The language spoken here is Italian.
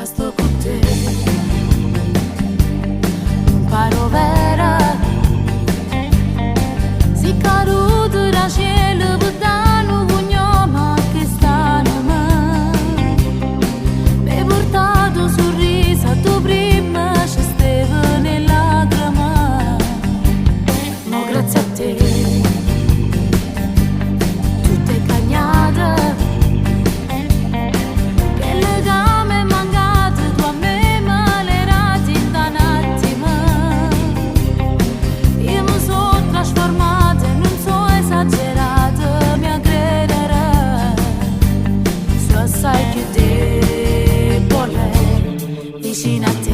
sto con te, non paro vera, si caduto da cielo, buttano cognome che stanno a me, mi hai portato sorriso, tu prima ci stavi nella lacrima, ma grazie a te, tutte cagnate. Sai più debole vicino a te.